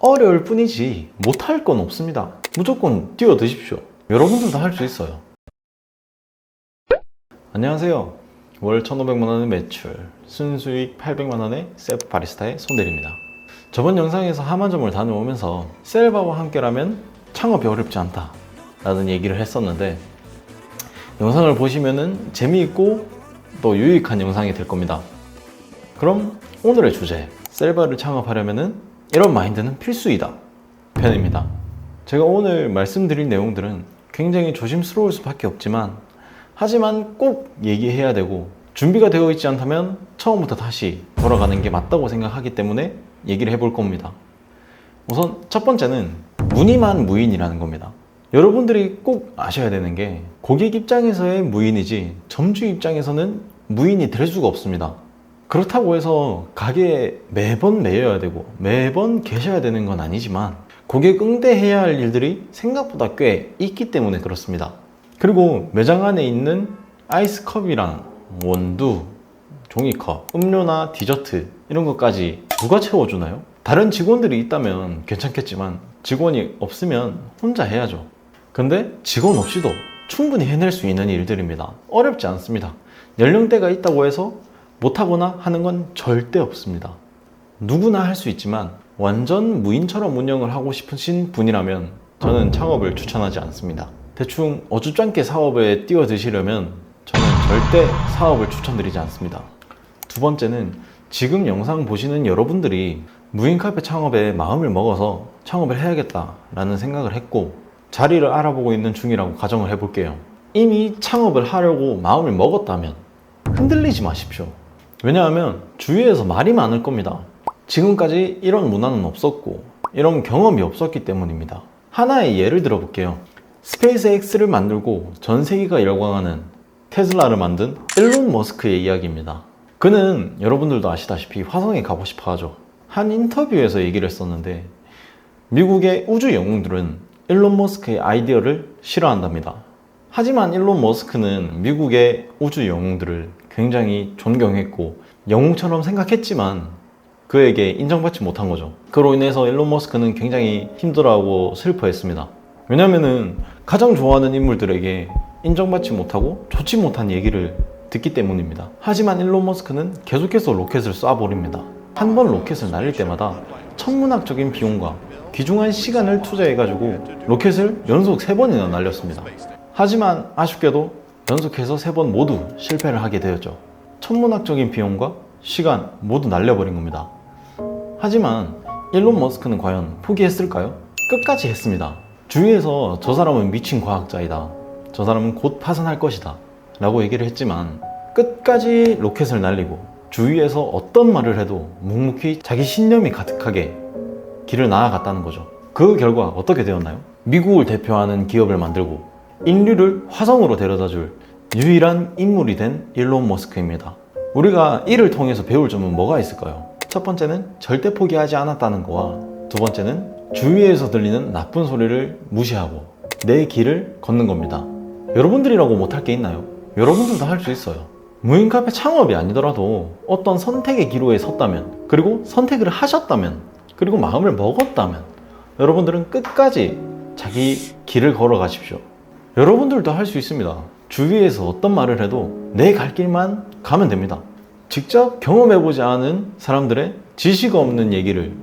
어려울 뿐이지 못할 건 없습니다. 무조건 뛰어드십시오. 여러분들도 할 수 있어요. 안녕하세요. 월 1,500만원의 매출, 순수익 800만원의 셀프 바리스타의 손대리입니다. 저번 영상에서 하만점을 다녀오면서 셀바와 함께라면 창업이 어렵지 않다 라는 얘기를 했었는데, 영상을 보시면은 재미있고 또 유익한 영상이 될 겁니다. 그럼 오늘의 주제, 셀바를 창업하려면은 이런 마인드는 필수이다 편입니다. 제가 오늘 말씀드릴 내용들은 굉장히 조심스러울 수밖에 없지만, 하지만 꼭 얘기해야 되고 준비가 되어 있지 않다면 처음부터 다시 돌아가는 게 맞다고 생각하기 때문에 얘기를 해볼 겁니다. 우선 첫 번째는 무늬만 무인이라는 겁니다. 여러분들이 꼭 아셔야 되는 게, 고객 입장에서의 무인이지 점주 입장에서는 무인이 될 수가 없습니다. 그렇다고 해서 가게에 매번 매여야 되고 매번 계셔야 되는 건 아니지만, 고객 응대해야 할 일들이 생각보다 꽤 있기 때문에 그렇습니다. 그리고 매장 안에 있는 아이스컵이랑 원두, 종이컵, 음료나 디저트 이런 것까지 누가 채워주나요? 다른 직원들이 있다면 괜찮겠지만 직원이 없으면 혼자 해야죠. 근데 직원 없이도 충분히 해낼 수 있는 일들입니다. 어렵지 않습니다. 연령대가 있다고 해서 못하거나 하는 건 절대 없습니다. 누구나 할 수 있지만 완전 무인처럼 운영을 하고 싶으신 분이라면 저는 창업을 추천하지 않습니다. 대충 어줍잖게 사업에 뛰어드시려면 저는 절대 사업을 추천드리지 않습니다. 두 번째는, 지금 영상 보시는 여러분들이 무인 카페 창업에 마음을 먹어서 창업을 해야겠다라는 생각을 했고 자리를 알아보고 있는 중이라고 가정을 해볼게요. 이미 창업을 하려고 마음을 먹었다면 흔들리지 마십시오. 왜냐하면 주위에서 말이 많을 겁니다. 지금까지 이런 문화는 없었고 이런 경험이 없었기 때문입니다. 하나의 예를 들어볼게요. 스페이스X를 만들고 전 세계가 열광하는 테슬라를 만든 일론 머스크의 이야기입니다. 그는 여러분들도 아시다시피 화성에 가고 싶어 하죠. 한 인터뷰에서 얘기를 했었는데, 미국의 우주 영웅들은 일론 머스크의 아이디어를 싫어한답니다. 하지만 일론 머스크는 미국의 우주 영웅들을 굉장히 존경했고 영웅처럼 생각했지만 그에게 인정받지 못한 거죠. 그로 인해서 일론 머스크는 굉장히 힘들어하고 슬퍼했습니다. 왜냐면은 가장 좋아하는 인물들에게 인정받지 못하고 좋지 못한 얘기를 듣기 때문입니다. 하지만 일론 머스크는 계속해서 로켓을 쏴버립니다. 한 번 로켓을 날릴 때마다 천문학적인 비용과 귀중한 시간을 투자해가지고 로켓을 연속 3번이나 날렸습니다. 하지만 아쉽게도 연속해서 3번 모두 실패를 하게 되었죠. 천문학적인 비용과 시간 모두 날려버린 겁니다. 하지만 일론 머스크는 과연 포기했을까요? 끝까지 했습니다. 주위에서 저 사람은 미친 과학자이다, 저 사람은 곧 파산할 것이다 라고 얘기를 했지만 끝까지 로켓을 날리고 주위에서 어떤 말을 해도 묵묵히 자기 신념이 가득하게 길을 나아갔다는 거죠. 그 결과 어떻게 되었나요? 미국을 대표하는 기업을 만들고 인류를 화성으로 데려다줄 유일한 인물이 된 일론 머스크입니다. 우리가 이를 통해서 배울 점은 뭐가 있을까요? 첫 번째는 절대 포기하지 않았다는 거와, 두 번째는 주위에서 들리는 나쁜 소리를 무시하고 내 길을 걷는 겁니다. 여러분들이라고 못할 게 있나요? 여러분들도 할 수 있어요. 무인 카페 창업이 아니더라도 어떤 선택의 기로에 섰다면, 그리고 선택을 하셨다면, 그리고 마음을 먹었다면 여러분들은 끝까지 자기 길을 걸어가십시오. 여러분들도 할 수 있습니다. 주위에서 어떤 말을 해도 내 갈 길만 가면 됩니다. 직접 경험해보지 않은 사람들의 지식 없는 얘기를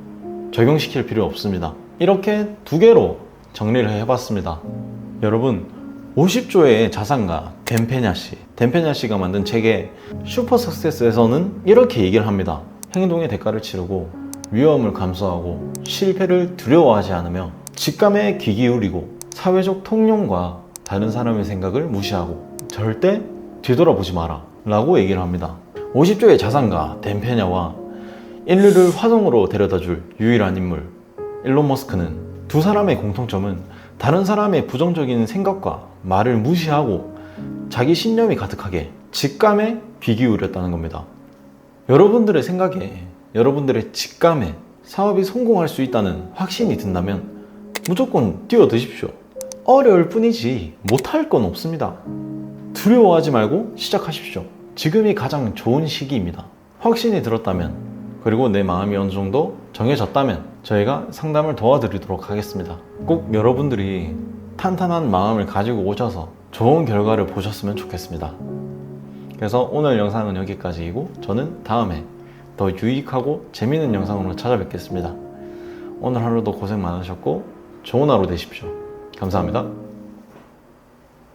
적용시킬 필요 없습니다. 이렇게 2개로 정리를 해봤습니다. 여러분, 50조의 자산가 덴페냐 씨가 만든 책의 슈퍼 석세스에서는 이렇게 얘기를 합니다. 행동의 대가를 치르고 위험을 감수하고 실패를 두려워하지 않으며 직감에 귀 기울이고 사회적 통념과 다른 사람의 생각을 무시하고 절대 뒤돌아보지 마라 라고 얘기를 합니다. 50조의 자산가 덴페냐와 인류를 화성으로 데려다줄 유일한 인물 일론 머스크는, 두 사람의 공통점은 다른 사람의 부정적인 생각과 말을 무시하고 자기 신념이 가득하게 직감에 귀 기울였다는 겁니다. 여러분들의 생각에, 여러분들의 직감에 사업이 성공할 수 있다는 확신이 든다면 무조건 뛰어드십시오. 어려울 뿐이지 못할 건 없습니다. 두려워하지 말고 시작하십시오. 지금이 가장 좋은 시기입니다. 확신이 들었다면 그리고 내 마음이 어느 정도 정해졌다면 저희가 상담을 도와드리도록 하겠습니다. 꼭 여러분들이 탄탄한 마음을 가지고 오셔서 좋은 결과를 보셨으면 좋겠습니다. 그래서 오늘 영상은 여기까지이고 저는 다음에 더 유익하고 재미있는 영상으로 찾아뵙겠습니다. 오늘 하루도 고생 많으셨고 좋은 하루 되십시오. 감사합니다.